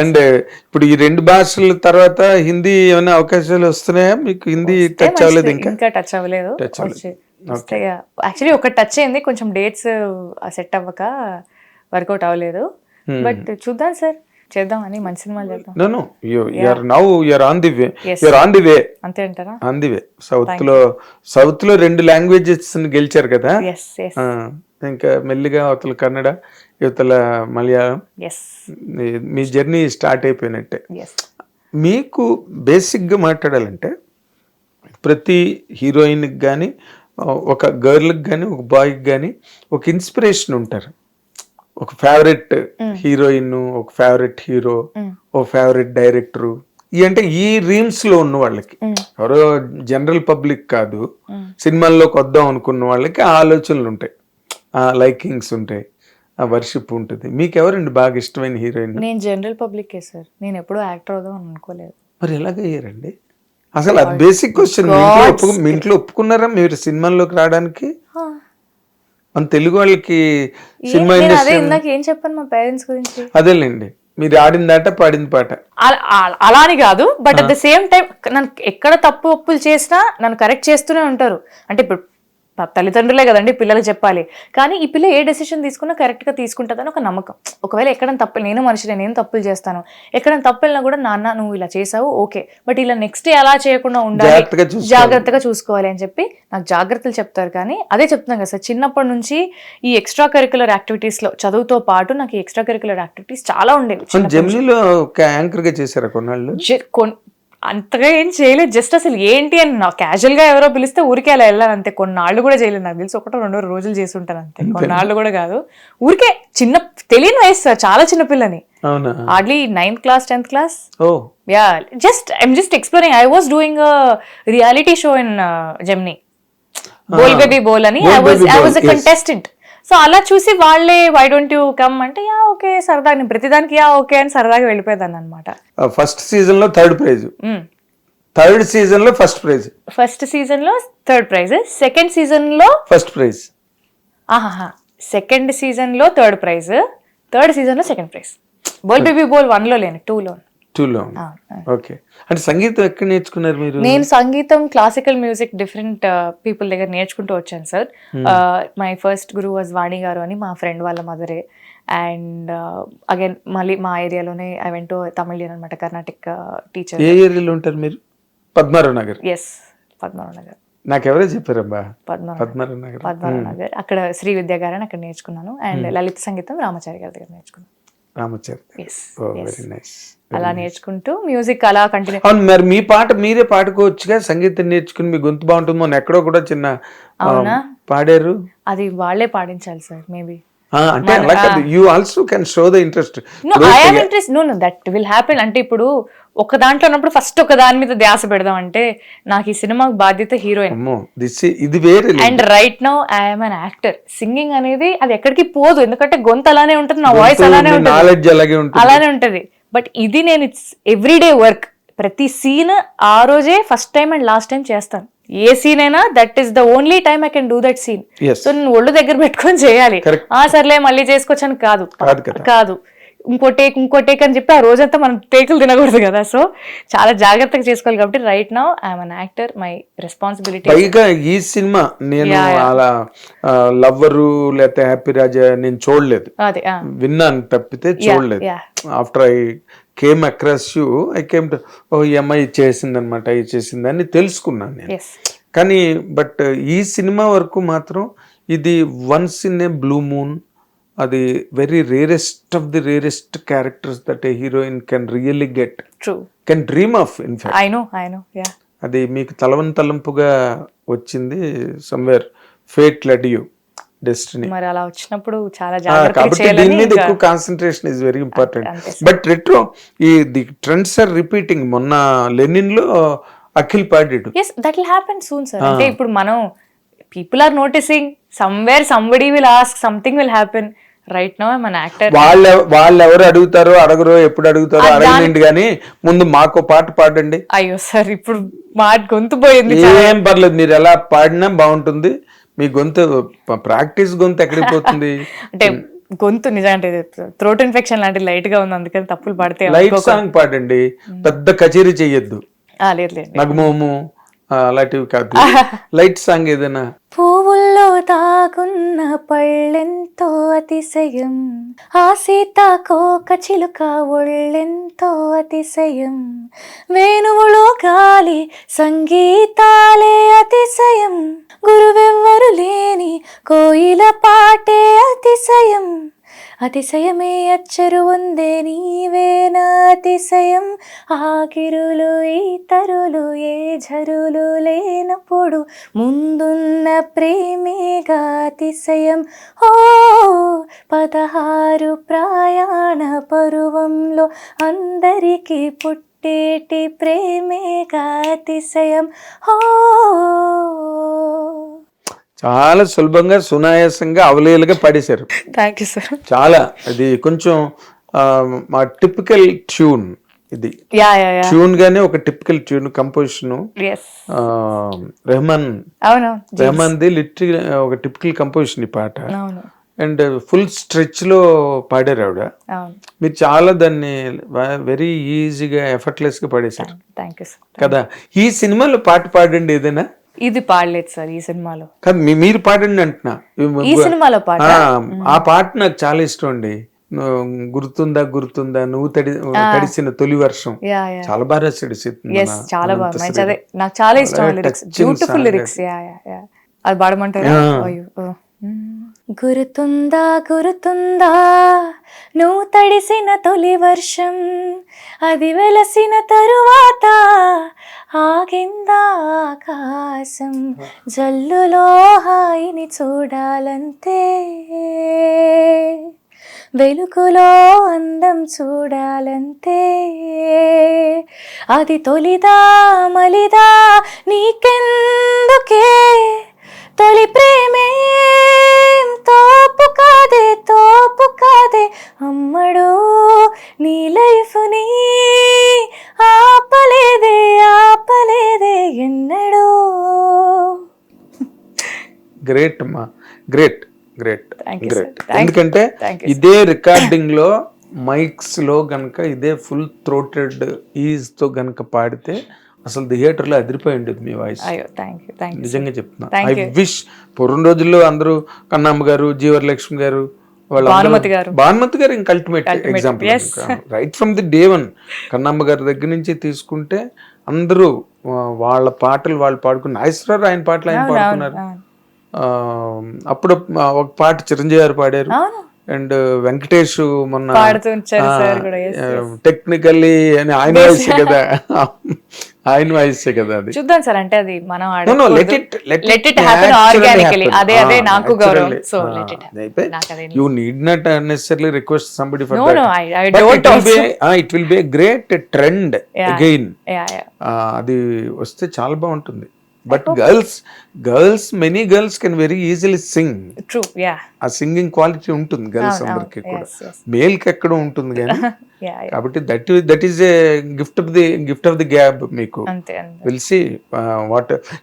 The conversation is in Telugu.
అండ్ ఇప్పుడు ఈ 2 భాషల తర్వాత హిందీ ఏమైనా అవకాశాలు వస్తున్నాయా మీకు? హిందీ టచ్ అవ్వలేదు? ఇంకా టచ్ అవ్వలేదు. యాక్చువల్లీ ఒక టచ్ అయింది, కొంచెం డేట్స్ సెట్ అవ్వక వర్కౌట్ అవ్వలేదు. బట్ చూద్దాం సార్, చేద్దామని, మంచి సినిమాలు చేద్దాం. No, you are now on the way. You're on the way. అంతే అంటారా? On the way. సౌత్ లో 2 లాంగ్వేజెస్ గెలిచారు కదా. ఇంకా మెల్లిగా అవతల కన్నడ, యువతల మలయాళం. మీ జర్నీ స్టార్ట్ అయిపోయినట్టే. మీకు బేసిక్గా మాట్లాడాలంటే ప్రతి హీరోయిన్కి కానీ, ఒక గర్ల్కి కానీ, ఒక బాయ్కి కానీ ఒక ఇన్స్పిరేషన్ ఉంటారు. ఒక ఫేవరెట్ హీరోయిన్, ఒక ఫేవరెట్ హీరో, ఒక ఫేవరెట్ డైరెక్టరు. అంటే ఈ రీమ్స్ లో ఉన్న వాళ్ళకి, ఎవరో జనరల్ పబ్లిక్ కాదు, సినిమాల్లోకి వద్దాం అనుకున్న వాళ్ళకి ఆ ఆలోచనలు ఉంటాయి, ఆ లైకింగ్స్ ఉంటాయి, ఆ వర్షిప్ ఉంటుంది. మీకు ఎవరండి బాగా ఇష్టమైన హీరోయిన్? నేను జనరల్ పబ్లిక్ సార్, నేను ఎప్పుడూ యాక్టర్ అవుదాం అనుకోలేదు. మరి ఎలాగయ్యారండి అసలు? అది బేసిక్ క్వశ్చన్. మీ ఇంట్లో ఒప్పుకున్నారా మీరు సినిమాల్లోకి రావడానికి? మన తెలుగు వాళ్ళకి సినిమా ఇండస్ట్రీ ఏం చెప్పాను మా పేరెంట్స్ గురించి? అదేలేండి, మీరు ఆడిందాట పాడింది పాట అలా అని కాదు, but at the same time నన్ను ఎక్కడ తప్పు ఒప్పులు చేసినా నన్ను కరెక్ట్ చేస్తూనే ఉంటారు. అంటే ఇప్పుడు తల్లిదండ్రులే కదండి పిల్లలకు చెప్పాలి, కానీ ఈ పిల్ల ఏ డెసిషన్ తీసుకున్నా కరెక్ట్గా తీసుకుంటుందని ఒక నమ్మకం. ఒకవేళ ఎక్కడైనా తప్పు, నేను మనిషిని, నేను తప్పులు చేస్తాను, ఎక్కడైనా తప్పులన్నా కూడా నాన్న నువ్వు ఇలా చేసావు ఓకే, బట్ ఇలా నెక్స్ట్ అలా చేయకుండా ఉండాలి, జాగ్రత్తగా చూసుకోవాలి అని చెప్పి నాకు జాగ్రత్తలు చెప్తారు. కానీ అదే చెప్తున్నాను కదా సార్, చిన్నప్పటి నుంచి ఈ ఎక్స్ట్రా కరిక్యులర్ యాక్టివిటీస్ లో, చదువుతో పాటు నాకు ఈ ఎక్స్ట్రా కరిక్యులర్ యాక్టివిటీస్ చాలా ఉండేవి. జెమినీలో యాంకర్ గా చేశారా కొన్నాళ్ళు? అంతగా ఏం చేయలేదు, జస్ట్ అసలు ఏంటి అని నా క్యాజువల్ గా ఎవరో పిలిస్తే ఊరికే అలా వెళ్ళాను అంతే. కొన్నాళ్ళు కూడా చేయలేదు, నాకు తెలిసి 1-2 రోజులు చేసి ఉంటాను అంతే, కొన్నాళ్ళు కూడా కాదు. ఊరికే చిన్న తెలియని వయసు సార్, చాలా చిన్న పిల్లని, hardly 9th class 10th class. I'm just exploring. I was doing reality show in Gemini, Bol baby Bol అని. I was a contestant. So అలా చూసి వాళ్ళే వై డోంట్ యూ కమ్ అంటే యా ఓకే సరదాగా, నేను ప్రతిదానికి యా ఓకే అని సరదాగా వెళ్ళిపోయేదాన్ని అనమాట. ఫస్ట్ సీజన్ లో 3rd ప్రైజ్, 3rd సీజన్ లో ఫస్ట్ ప్రైజ్, ఫస్ట్ సీజన్ లో 3rd ప్రైజ్, సెకండ్ సీజన్ లో ఫస్ట్ ప్రైజ్, సెకండ్ సీజన్ లో 3rd ప్రైజ్, 3rd సీజన్ లో 2nd ప్రైజ్. బోల్ బేబీ బోల్ 1 లో లేను, 2 లో. ఓకే. అంటే సంగీతం ఎక్కడ నేర్చుకున్నారు మీరు? నేను సంగీతం, క్లాసికల్ మ్యూజిక్ డిఫరెంట్ పీపుల్ దగ్గర నేర్చుకుంటూ వచ్చాను sir. My first guru was Vani garu అని, మా ఫ్రెండ్ వాళ్ళ మదరే. అండ్ అగైన్ మళ్ళీ మా ఏరియాలోనే ఐ వెంట్ టు తమిళియన్ అనమాట, కర్ణాటక టీచర్. ఏ ఏరియాలో ఉంటారు మీరు? పద్మారావు నగర్. ఎస్, పద్మారావు నగర్. నాకు ఎవరో చెప్పారబ్బా, పద్మారావు నగర్. అక్కడ శ్రీ విద్యా గారు అని అక్కడ నేర్చుకున్నాను. అండ్ లలిత సంగీతం రామాచారి గారి దగ్గర నేర్చుకున్నాను. అలా నేర్చుకుంటూ మ్యూజిక్ అలా కంటిన్యూ. అవును, మరి మీ పాట మీరే పాడుకోవచ్చుగా, సంగీతం నేర్చుకుని మీ గొంతు బాగుంటుంది. మొన్న ఎక్కడో కూడా చిన్న పాడారు, అది వాళ్ళే పాడించాలి సార్ మేబీ. అంటే you also can show the interest. I have interest. Know that will happen. అంటే ఇప్పుడు ఒక దాంట్లో ఉన్నప్పుడు ఫస్ట్ ఒక దాని మీద ధ్యాస పెడదాం అంటే, నాకు ఈ సినిమాకి బాధ్యత హీరోయిన్, ఇది వేరే. And right now I'm an actor. Singing అనేది అది ఎక్కడికి పోదు, ఎందుకంటే గొంతు అలానే ఉంటుంది, నా వాయిస్ అలానే ఉంటుంది, అలానే ఉంటది. బట్ ఇది నేను ఇట్స్ ఎవ్రీడే వర్క్. ప్రతి సీన్ ఆ రోజే first time and last time చేస్తాను. ఏ సీన్ అయినా that is the only time I can do that scene. So నేను ఒళ్ళు దగ్గర పెట్టుకొని చేయాలి. సర్లే మళ్ళీ చేసుకోవచ్చాను కాదు, ఇంకో టేక్ అని చెప్పి ఆ రోజంతా మనం టేకులు తినకూడదు కదా. సో చాలా జాగ్రత్తగా చేసుకోవాలి. కాబట్టి right now I'm an actor, my responsibility. పైగా ఈ సినిమా నేను అలా లవ్వరు లేకపోతే హ్యాపీ రాజా నేను చూడలేదు, విన్నాను తప్పితే చూడలేదు. After I came across you, I came to ఈ అమ్మాయి చేసింది అనమాట, ఇది చేసింది అని తెలుసుకున్నాను నేను. కానీ బట్ ఈ సినిమా వరకు మాత్రం ఇది once in a blue moon, అది very rarest of the rarest characters that a heroine can really get, can dream of. In fact I know అది మీకు తలవంతలంపుగా వచ్చింది. Somewhere fate led you, destiny. మరి అలా వచ్చినప్పుడు చాలా జాగ్రత్తగా కాబట్టి దీని మీద ఎక్కువ concentration is very important. But retro ఈ ట్రెండ్స్ ఆర్ రిపీటింగ్. మొన్న లెనిన్ లో అఖిల్ పాడాడు. yes that will happen soon sir. అంటే ఇప్పుడు మనం people are noticing somewhere somebody will ask, something will happen. Right now I'm an actor. వాళ్ళు ఎవరు అడుగుతారో అడగరో, ఎప్పుడు అడుగుతారో అడగండి, కానీ ముందు మాకు పాట పాడండి. అయ్యో సార్ ఇప్పుడు మా గొంతు పోయింది. ఏం పర్లేదు, మీరు ఎలా పాడినా బాగుంటుంది. మీ గొంతు ప్రాక్టీస్ గొంతు ఎక్కడికి పోతుంది అంటే గొంతు నిజంటే థ్రోట్ ఇన్ఫెక్షన్ లాంటి లైట్ గా ఉంది, అందుకని తప్పులు పడితే లైట్ సాంగ్ పాడండి, పెద్ద కచేరీ చెయ్యొద్దు, లేదు నగమోము అలాంటివి కాదు, లైట్ సాంగ్ ఏదైనా. పువ్వుల్లో దాగున్న పళ్ళెంతో అతిశయం, ఆ సీతాకోక చిలుక ఒళ్ళెంతో అతిశయం, వేణువులో గాలి సంగీతాలే అతిశయం, గురువెవ్వరు లేని కోయిల పాటే అతిశయం, అతిశయమే అచ్చరు ఉందే నీవేనా అతిశయం, ఆగిరులు ఈ తరులు ఏ ఝరులు లేనప్పుడు ముందున్న ప్రేమేగా అతిశయం, ఓ 16 ప్రయాణ పరువంలో అందరికీ పుట్టేటి ప్రేమేగా అతిశయం, ఓ. చాలా సులభంగా సునాయాసంగా అవలీలుగా పాడేశారు. Thank you sir. చాలా అది కొంచెం మా టిపికల్ ట్యూన్ ఇది, ట్యూన్ గానే ఒక టిపికల్ ట్యూన్ కంపోజిషన్. రెహమాన్ ది లిటరీ ఒక టిపికల్ కంపోజిషన్ ఈ పాట. అండ్ ఫుల్ స్ట్రెచ్ లో పాడారు ఆవిడ. మీరు చాలా దాన్ని వెరీ ఈజీగా ఎఫర్ట్లెస్ గా పాడేశారు కదా. ఈ సినిమాలో పాట పాడండి ఏదైనా. ఇది పాడలేదు సార్ ఈ సినిమాలో. కాదు మీరు పాడండి అంటున్నా. ఈ సినిమాలో పాట ఆ పాట నాకు చాలా ఇష్టం అండి. గుర్తుందా గుర్తుందా నువ్వు తడిసిన తొలి వర్షం, చాలా బాగా రాశాడు. చాలా బాగా మంచిదే, నాకు చాలా ఇష్టం లిరిక్స్, బ్యూటిఫుల్ లిరిక్స్. అది పాడమంటారా? గుర్తుందా గుర్తుందా నువ్వు తడిసిన తొలి వర్షం, అది వెలసిన తరువాత ఆగిందా ఆకాశం, జల్లులో హాయిని చూడాలంతే, వెలుగులో అందం చూడాలంతే, అది తొలిదా మలిదా నీకెందుకే, తొలి ప్రేమే తోపు కాదే అమ్మడు, నీ లైఫ్ ని ఆపలేదే ఎన్నడూ. గ్రేట్ అమ్మా, గ్రేట్ గ్రేట్ గ్రేట్. ఎందుకంటే ఇదే రికార్డింగ్ లో మైక్స్ లో గనక ఇదే ఫుల్ థ్రోటెడ్ ఈజ్ తో గనక పాడితే అసలు థియేటర్ లో అదిరిపోయి ఉండేది మీ వాయిస్. నిజంగా చెప్తున్నా. ఐ విష్ పూర్వం రోజుల్లో అందరూ కన్నమ్మ గారు, జీవరలక్ష్మి గారు, భానుమతి గారు ఇంకా ultimate example. Right from the day one Kannamma గారి దగ్గర నుంచి తీసుకుంటే అందరూ వాళ్ళ పాటలు వాళ్ళు పాడుకున్నారు. నాగేశ్వరరావు ఆయన పాటలు ఆయన పాడుకున్నారు. అప్పుడు ఒక పాట చిరంజీవి గారు పాడారు. అండ్ వెంకటేష్ మొన్న టెక్నికల్లీ అని ఆయన వాయిస్ కదా, ఆయన వాయిస్ కదా. అది చూద్దాం సార్, అంటే అది మనం నాకు గౌరవం. So you need not necessarily request somebody for that. It will be a great trend again. అది వస్తే చాలా బాగుంటుంది. But girls many girls can very easily sing. True, yeah. ఆ సింగింగ్ క్వాలిటీ ఉంటుంది గర్ల్స్ అందరికి కూడా, మేల్ కి ఎక్కడ ఉంటుంది కానీ. కాబట్టి that is a gift of the gap మీకు. Will see what